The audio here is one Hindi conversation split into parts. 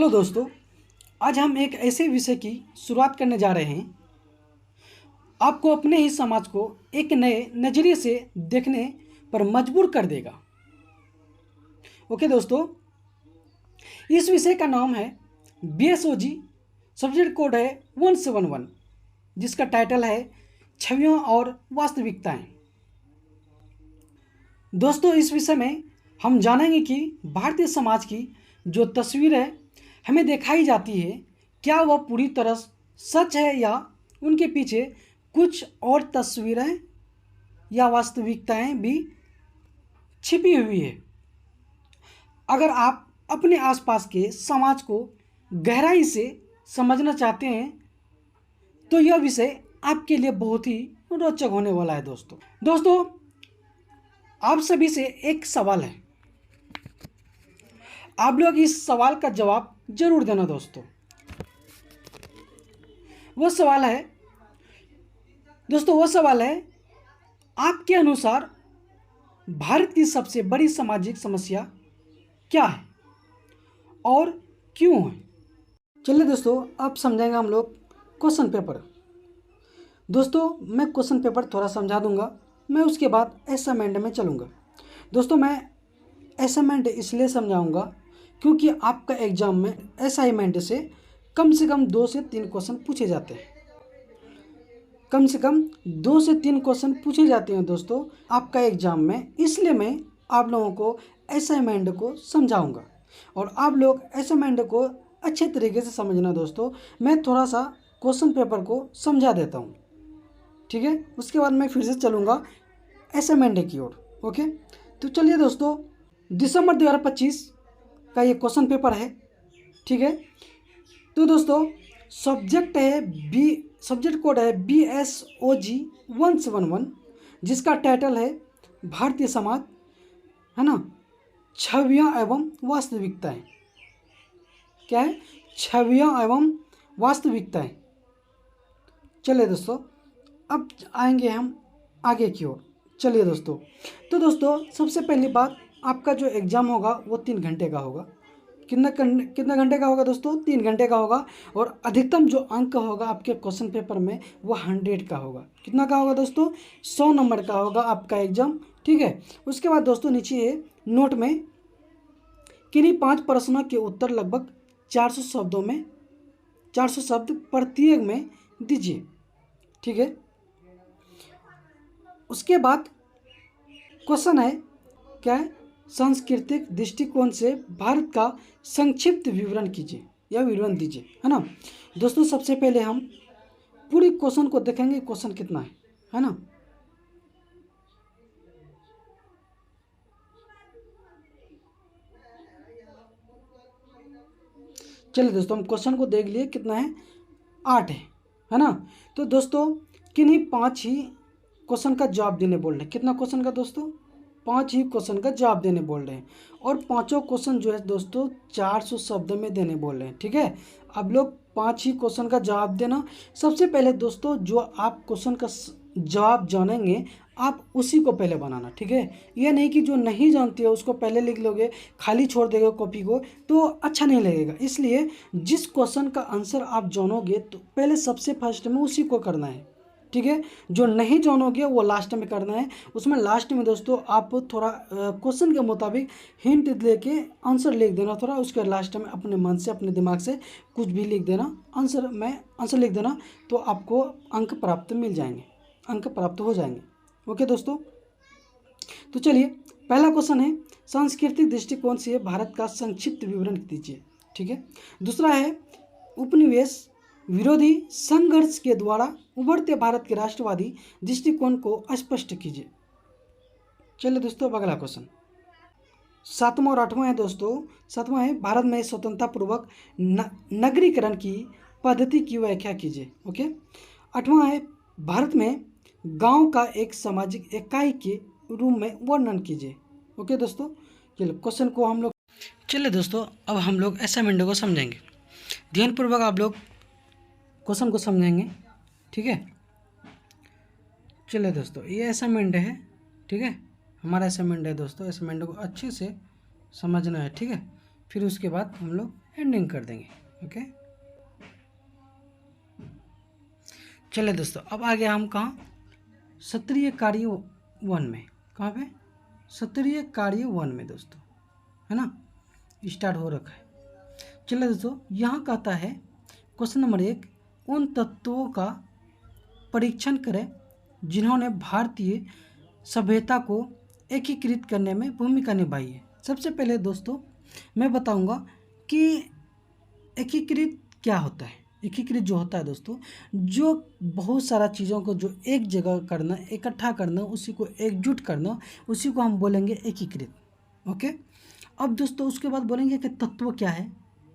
हेलो दोस्तों, आज हम एक ऐसे विषय की शुरुआत करने जा रहे हैं। आपको अपने ही समाज को एक नए नज़रिए से देखने पर मजबूर कर देगा। ओके दोस्तों, इस विषय का नाम है BSOG। सब्जेक्ट कोड है 171, जिसका टाइटल है छवियां और वास्तविकताएं। दोस्तों, इस विषय में हम जानेंगे कि भारतीय समाज की जो तस्वीरें हमें दिखाई जाती है, क्या वह पूरी तरह सच है या उनके पीछे कुछ और तस्वीरें या वास्तविकताएं भी छिपी हुई है। अगर आप अपने आसपास के समाज को गहराई से समझना चाहते हैं तो यह विषय आपके लिए बहुत ही रोचक होने वाला है। दोस्तों, आप सभी से एक सवाल है, आप लोग इस सवाल का जवाब जरूर देना। दोस्तों, वो सवाल है आपके अनुसार भारत की सबसे बड़ी सामाजिक समस्या क्या है और क्यों है। चलिए दोस्तों, अब समझेंगे हम लोग क्वेश्चन पेपर। दोस्तों, मैं क्वेश्चन पेपर थोड़ा समझा दूंगा, मैं उसके बाद असाइनमेंट में चलूँगा। दोस्तों, मैं असाइनमेंट इसलिए समझाऊंगा क्योंकि आपका एग्जाम में असाइनमेंट से कम 2 से 3 क्वेश्चन पूछे जाते हैं। कम से कम 2 से 3 क्वेश्चन पूछे जाते हैं दोस्तों आपका एग्जाम में, इसलिए मैं आप लोगों को असाइनमेंट को समझाऊंगा और आप लोग असाइनमेंट को अच्छे तरीके से समझना। दोस्तों, मैं थोड़ा सा क्वेश्चन पेपर को समझा देता हूँ, ठीक है। उसके बाद मैं फिर से चलूँगा असाइनमेंट की ओर। ओके, तो चलिए दोस्तों, दिसंबर 2025 का ये क्वेश्चन पेपर है, ठीक है। तो दोस्तों, सब्जेक्ट कोड है BSOG 171, जिसका टाइटल है भारतीय समाज, है ना, छवियां एवं वास्तविकताएं। क्या है? छवियां एवं वास्तविकताएं। चलिए दोस्तों, अब आएंगे हम आगे की ओर। चलिए दोस्तों, तो दोस्तों सबसे पहली बात, आपका जो एग्ज़ाम होगा वो 3 घंटे का होगा। कितना घंटे का होगा दोस्तों? 3 घंटे का होगा। और अधिकतम जो अंक होगा आपके क्वेश्चन पेपर में वो 100 का होगा। कितना का होगा दोस्तों? 100 नंबर का होगा आपका एग्ज़ाम, ठीक है। उसके बाद दोस्तों नीचे नोट में किन्हीं 5 प्रश्नों के उत्तर लगभग 400 शब्दों में, 400 शब्द प्रत्येक में दीजिए, ठीक है। उसके बाद क्वेश्चन है, क्या है? सांस्कृतिक दृष्टिकोण से भारत का संक्षिप्त विवरण कीजिए या विवरण दीजिए, है ना। दोस्तों, सबसे पहले हम पूरी क्वेश्चन को देखेंगे, क्वेश्चन कितना है ना। चलिए दोस्तों, हम क्वेश्चन को देख लिए, कितना है? 8 है ना। तो दोस्तों, किन्हीं 5 ही क्वेश्चन का जवाब देने बोल रहे हैं। कितना क्वेश्चन का दोस्तों? 5 ही क्वेश्चन का जवाब देने बोल रहे हैं। और पांचों क्वेश्चन जो है दोस्तों 400 शब्द में देने बोल रहे हैं, ठीक है। अब लोग 5 ही क्वेश्चन का जवाब देना। सबसे पहले दोस्तों, जो आप क्वेश्चन का जवाब जानेंगे आप उसी को पहले बनाना, ठीक है। यह नहीं कि जो नहीं जानते हो उसको पहले लिख लोगे, खाली छोड़ देगा कॉपी को, तो अच्छा नहीं लगेगा। इसलिए जिस क्वेश्चन का आंसर आप जानोगे तो पहले सबसे फर्स्ट में उसी को करना है, ठीक है। जो नहीं जानोगे वो लास्ट में करना है। उसमें लास्ट में दोस्तों आप थोड़ा क्वेश्चन के मुताबिक हिंट लेके आंसर लिख देना थोड़ा। उसके लास्ट में अपने मन से, अपने दिमाग से कुछ भी लिख देना, आंसर लिख देना, तो आपको अंक प्राप्त मिल जाएंगे, अंक प्राप्त हो जाएंगे। ओके दोस्तों, तो चलिए, पहला क्वेश्चन है, सांस्कृतिक दृष्टिकोण से भारत का संक्षिप्त विवरण दीजिए, ठीक है। दूसरा है, उपनिवेश विरोधी संघर्ष के द्वारा उभरते भारत के राष्ट्रवादी दृष्टिकोण को स्पष्ट कीजिए। चलिए दोस्तों, अगला क्वेश्चन 7वां और 8वां है दोस्तों। 7वां है, भारत में स्वतंत्रता पूर्वक नगरीकरण की पद्धति की व्याख्या कीजिए। ओके। 8वां है, भारत में गांव का एक सामाजिक इकाई के रूप में वर्णन कीजिए। ओके दोस्तों, चलिए क्वेश्चन को हम लोग, चलिए दोस्तों, अब हम लोग असाइनमेंट को समझेंगे। ध्यानपूर्वक आप लोग क्वेश्चन को समझेंगे, ठीक है। चलिए दोस्तों, ये असाइनमेंट है, ठीक है। हमारा असाइनमेंट है दोस्तों, असाइनमेंट को अच्छे से समझना है, ठीक है। फिर उसके बाद हम लोग एंडिंग कर देंगे। ओके, चलिए दोस्तों, अब आ गया हम कहाँ, सत्रीय कार्य वन में। कहाँ पे, सत्रीय कार्य वन में दोस्तों, है ना, स्टार्ट हो रखा है। चलिए दोस्तों, यहाँ कहता है क्वेश्चन नंबर 1, उन तत्वों का परीक्षण करें जिन्होंने भारतीय सभ्यता को एकीकृत करने में भूमिका निभाई है। सबसे पहले दोस्तों मैं बताऊंगा कि एकीकृत क्या होता है। एकीकृत जो होता है दोस्तों, जो बहुत सारा चीज़ों को जो एक जगह करना, इकट्ठा करना, उसी को एकजुट करना, उसी को हम बोलेंगे एकीकृत। ओके, अब दोस्तों उसके बाद बोलेंगे कि तत्व क्या है।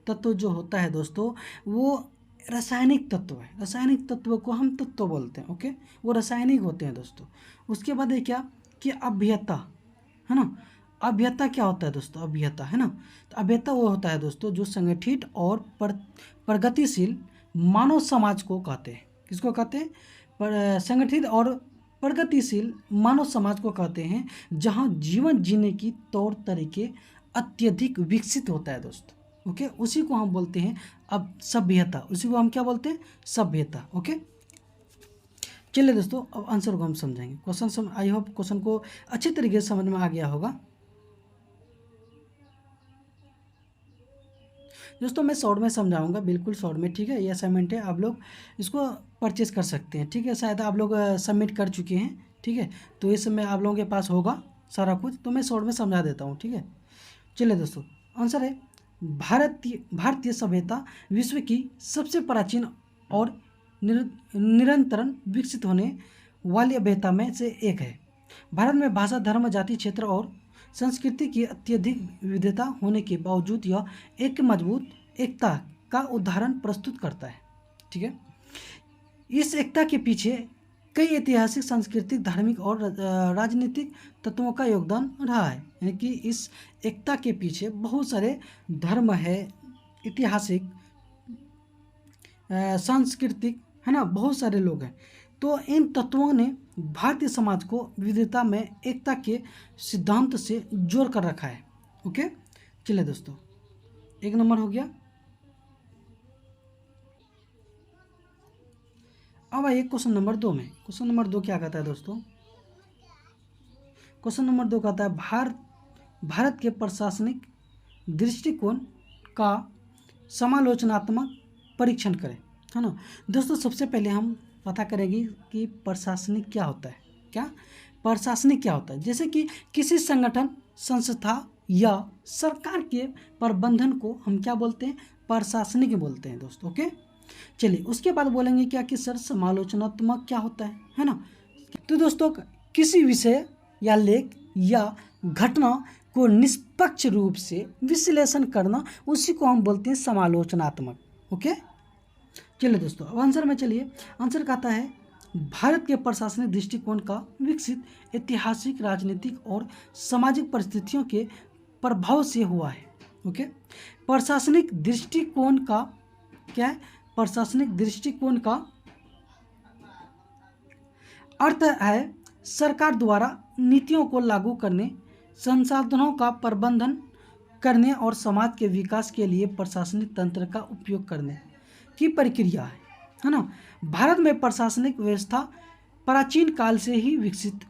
तत्व जो होता है दोस्तों वो रासायनिक तत्व है। रासायनिक तत्व को हम तत्व बोलते हैं। ओके, वो रासायनिक होते हैं दोस्तों। उसके बाद है क्या कि अभ्यता, है ना। अभ्यता क्या होता है दोस्तों, अभ्यता, है ना। तो अभ्यता वो होता है दोस्तों जो संगठित और प्रगतिशील मानव समाज को कहते हैं। किसको कहते हैं, संगठित और प्रगतिशील मानव समाज को कहते हैं जहाँ जीवन जीने की तौर तरीके अत्यधिक विकसित होता है दोस्तों। ओके, उसी को हम बोलते हैं अब सभ्यता, उसी को हम क्या बोलते हैं, सभ्यता। ओके, चलिए दोस्तों अब आंसर को हम समझेंगे। क्वेश्चन आई होप क्वेश्चन को अच्छे तरीके से समझ में आ गया होगा। दोस्तों मैं शॉर्ट में समझाऊंगा, बिल्कुल शॉर्ट में, ठीक है। ये असाइनमेंट है, आप लोग इसको परचेस कर सकते हैं, ठीक है। शायद आप लोग सबमिट कर चुके हैं, ठीक है। तो इस समय आप लोगों के पास होगा सारा कुछ, तो मैं शॉर्ट में समझा देता हूँ, ठीक है। चलिए दोस्तों, आंसर है भारतीय सभ्यता विश्व की सबसे प्राचीन और निरंतर विकसित होने वाली सभ्यता में से एक है। भारत में भाषा, धर्म, जाति, क्षेत्र और संस्कृति की अत्यधिक विविधता होने के बावजूद यह एक मजबूत एकता का उदाहरण प्रस्तुत करता है, ठीक है। इस एकता के पीछे कई ऐतिहासिक, सांस्कृतिक, धार्मिक और राजनीतिक तत्वों का योगदान रहा है। यानी कि इस एकता के पीछे बहुत सारे धर्म है, ऐतिहासिक, सांस्कृतिक, है ना, बहुत सारे लोग हैं। तो इन तत्वों ने भारतीय समाज को विविधता में एकता के सिद्धांत से जोड़ कर रखा है। ओके, चलिए दोस्तों, एक नंबर हो गया। अब आइए क्वेश्चन नंबर 2 में। क्वेश्चन नंबर 2 क्या कहता है दोस्तों, क्वेश्चन नंबर 2 कहता है भारत के प्रशासनिक दृष्टिकोण का समालोचनात्मक परीक्षण करें, है ना। दोस्तों सबसे पहले हम पता करेंगे कि प्रशासनिक क्या होता है। क्या प्रशासनिक क्या होता है, जैसे कि किसी संगठन, संस्था या सरकार के प्रबंधन को हम क्या बोलते हैं, प्रशासनिक बोलते हैं दोस्तों। ओके, चलिए उसके बाद बोलेंगे क्या कि सर समालोचनात्मक क्या होता है ना। तो दोस्तों किसी विषय या लेख या घटना को निष्पक्ष रूप से विश्लेषण करना, उसी को हम बोलते हैं समालोचनात्मक। ओके, चलिए दोस्तों अब आंसर में चलिए। आंसर कहता है भारत के प्रशासनिक दृष्टिकोण का विकसित ऐतिहासिक, राजनीतिक और सामाजिक परिस्थितियों के प्रभाव से हुआ है। ओके, प्रशासनिक दृष्टिकोण का क्या है, प्रशासनिक दृष्टिकोण का अर्थ है सरकार द्वारा नीतियों को लागू करने, संसाधनों का प्रबंधन करने और समाज के विकास के लिए प्रशासनिक तंत्र का उपयोग करने की प्रक्रिया है ना। भारत में प्रशासनिक व्यवस्था प्राचीन काल से ही विकसित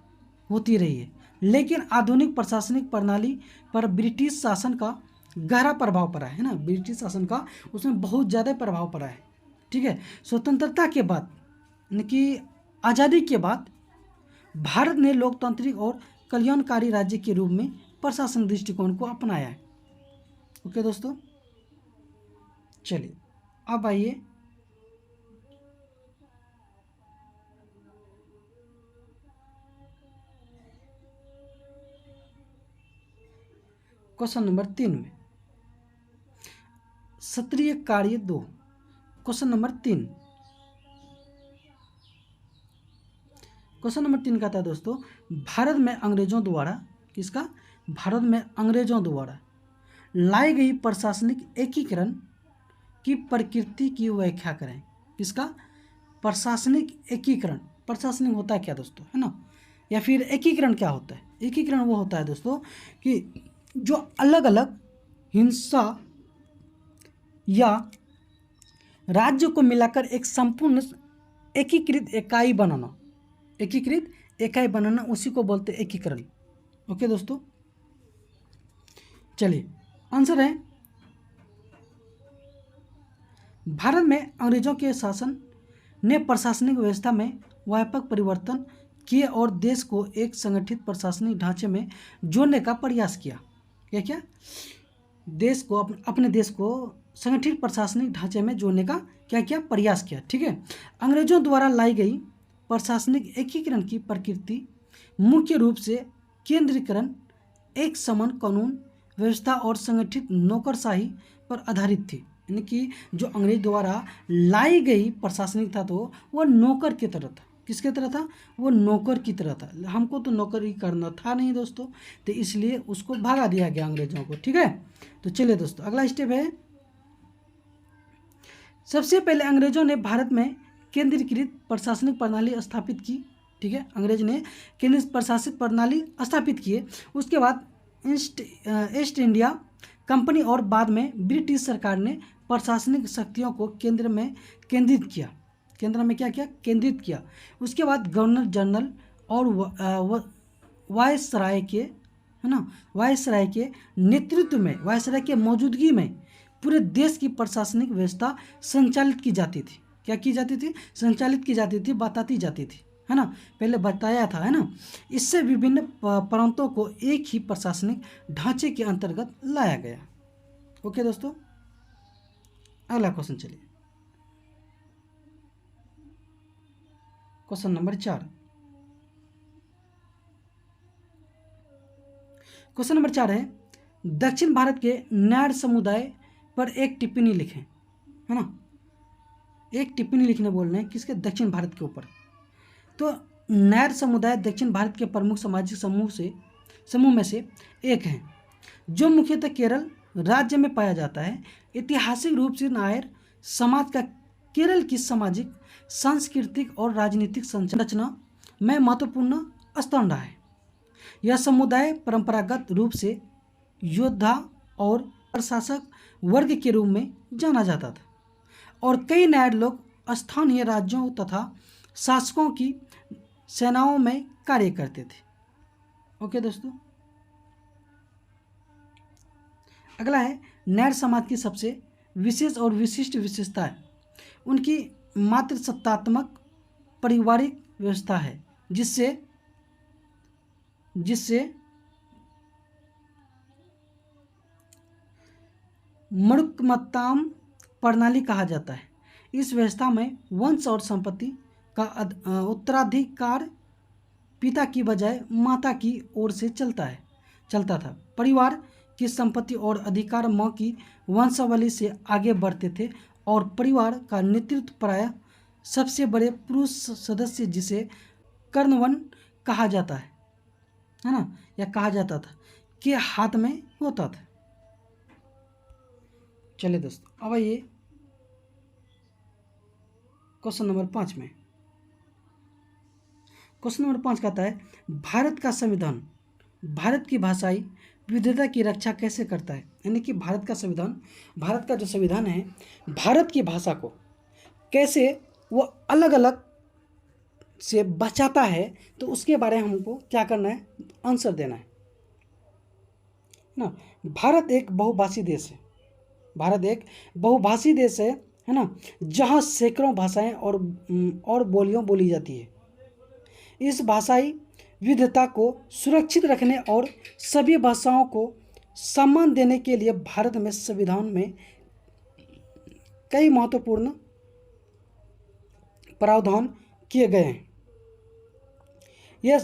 होती रही है, लेकिन आधुनिक प्रशासनिक प्रणाली पर ब्रिटिश शासन का गहरा प्रभाव पड़ा है ना। ब्रिटिश शासन का उसमें बहुत ज़्यादा प्रभाव पड़ा है, ठीक है। स्वतंत्रता के बाद, यानी कि आज़ादी के बाद, भारत ने लोकतांत्रिक और कल्याणकारी राज्य के रूप में प्रशासन दृष्टिकोण को अपनाया है। ओके दोस्तों, चलिए अब आइए क्वेश्चन नंबर 3 में, सत्रीय कार्य 2। क्वेश्चन नंबर 3, क्वेश्चन नंबर 3 कहता है दोस्तों भारत में अंग्रेजों द्वारा, किसका, भारत में अंग्रेजों द्वारा लाई गई प्रशासनिक एकीकरण की प्रकृति की व्याख्या करें। किसका, प्रशासनिक एकीकरण। प्रशासनिक होता है क्या दोस्तों, है ना, या फिर एकीकरण क्या होता है। एकीकरण वो होता है दोस्तों कि जो अलग अलग हिंसा या राज्य को मिलाकर एक संपूर्ण एकीकृत इकाई बनाना, एकीकृत इकाई बनाना, उसी को बोलते हैं एकीकरण। ओके दोस्तों, चलिए आंसर है भारत में अंग्रेजों के शासन ने प्रशासनिक व्यवस्था में व्यापक परिवर्तन किए और देश को एक संगठित प्रशासनिक ढांचे में जोड़ने का प्रयास किया। क्या क्या? देश को अपने देश को संगठित प्रशासनिक ढांचे में जोड़ने का क्या क्या प्रयास किया। ठीक है, अंग्रेजों द्वारा लाई गई प्रशासनिक एकीकरण की प्रकृति मुख्य रूप से केंद्रीकरण, एक समान कानून व्यवस्था और संगठित नौकरशाही पर आधारित थी। यानी कि जो अंग्रेज द्वारा लाई गई प्रशासनिक था तो वह नौकर की तरह था। किसके तरह था? वो नौकर की तरह था। हमको तो नौकरी करना था नहीं दोस्तों, तो इसलिए उसको भगा दिया गया अंग्रेजों को। ठीक है, तो चलिए दोस्तों अगला स्टेप है, सबसे पहले अंग्रेजों ने भारत में केंद्रीकृत प्रशासनिक प्रणाली स्थापित की। ठीक है, अंग्रेज ने केंद्रीय प्रशासित प्रणाली स्थापित किए। उसके बाद ईस्ट इंडिया कंपनी और बाद में ब्रिटिश सरकार ने प्रशासनिक शक्तियों को केंद्र में केंद्रित किया। केंद्र में क्या किया? केंद्रित किया। उसके बाद गवर्नर जनरल और वायसराय के, है ना, वायसराय के नेतृत्व में, वायसराय के मौजूदगी में पूरे देश की प्रशासनिक व्यवस्था संचालित की जाती थी। क्या की जाती थी? संचालित की जाती थी, बताती जाती थी, है ना, पहले बताया था, है ना। इससे विभिन्न प्रांतों को एक ही प्रशासनिक ढांचे के अंतर्गत लाया गया। ओके दोस्तों, अगला क्वेश्चन चलिए, क्वेश्चन नंबर 4। क्वेश्चन नंबर 4 है, दक्षिण भारत के नायर समुदाय पर एक टिप्पणी लिखें, है ना। एक टिप्पणी लिखने बोल रहे हैं, किसके? दक्षिण भारत के ऊपर। तो नायर समुदाय दक्षिण भारत के प्रमुख सामाजिक समूह में से एक है, जो मुख्यतः केरल राज्य में पाया जाता है। ऐतिहासिक रूप से नायर समाज का केरल की सामाजिक, सांस्कृतिक और राजनीतिक संरचना में महत्वपूर्ण स्थान रहा है। यह समुदाय परंपरागत रूप से योद्धा और प्रशासक वर्ग के रूप में जाना जाता था और कई नायर लोग स्थानीय राज्यों तथा शासकों की सेनाओं में कार्य करते थे। ओके दोस्तों, अगला है, नायर समाज की सबसे विशेष और विशिष्ट विशेषता है उनकी मातृसत्तात्मक पारिवारिक व्यवस्था है, जिससे मरुक्मत्ताम प्रणाली कहा जाता है। इस व्यवस्था में वंश और संपत्ति का उत्तराधिकार पिता की बजाय माता की ओर से चलता था। परिवार की संपत्ति और अधिकार माँ की वंशावली से आगे बढ़ते थे और परिवार का नेतृत्व प्रायः सबसे बड़े पुरुष सदस्य, जिसे कर्णवन कहा जाता है ना, या कहा जाता था, के हाथ में होता था। चलिए दोस्तों अब आइए क्वेश्चन नंबर 5 में। क्वेश्चन नंबर 5 कहता है, भारत का संविधान भारत की भाषाई विविधता की रक्षा कैसे करता है। यानी कि भारत का संविधान, भारत का जो संविधान है, भारत की भाषा को कैसे वो अलग अलग से बचाता है, तो उसके बारे में हमको क्या करना है? आंसर देना है ना। भारत एक बहुभाषी देश है, भारत एक बहुभाषी देश है ना, जहाँ सैकड़ों भाषाएं और बोलियां बोली जाती है। इस भाषाई विविधता को सुरक्षित रखने और सभी भाषाओं को सम्मान देने के लिए भारत में संविधान में कई महत्वपूर्ण प्रावधान किए गए हैं। यह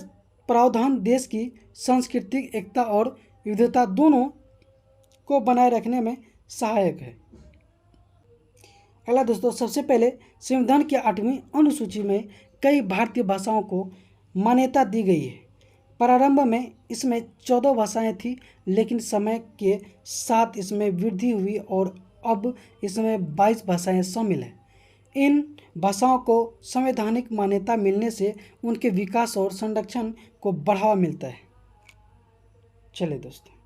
प्रावधान देश की सांस्कृतिक एकता और विविधता दोनों को बनाए रखने में सहायक है। अगला दोस्तों, सबसे पहले संविधान की 8वीं अनुसूची में कई भारतीय भाषाओं को मान्यता दी गई है। प्रारंभ में इसमें 14 भाषाएं थी, लेकिन समय के साथ इसमें वृद्धि हुई और अब इसमें 22 भाषाएं शामिल हैं। इन भाषाओं को संवैधानिक मान्यता मिलने से उनके विकास और संरक्षण को बढ़ावा मिलता है। चलिए दोस्तों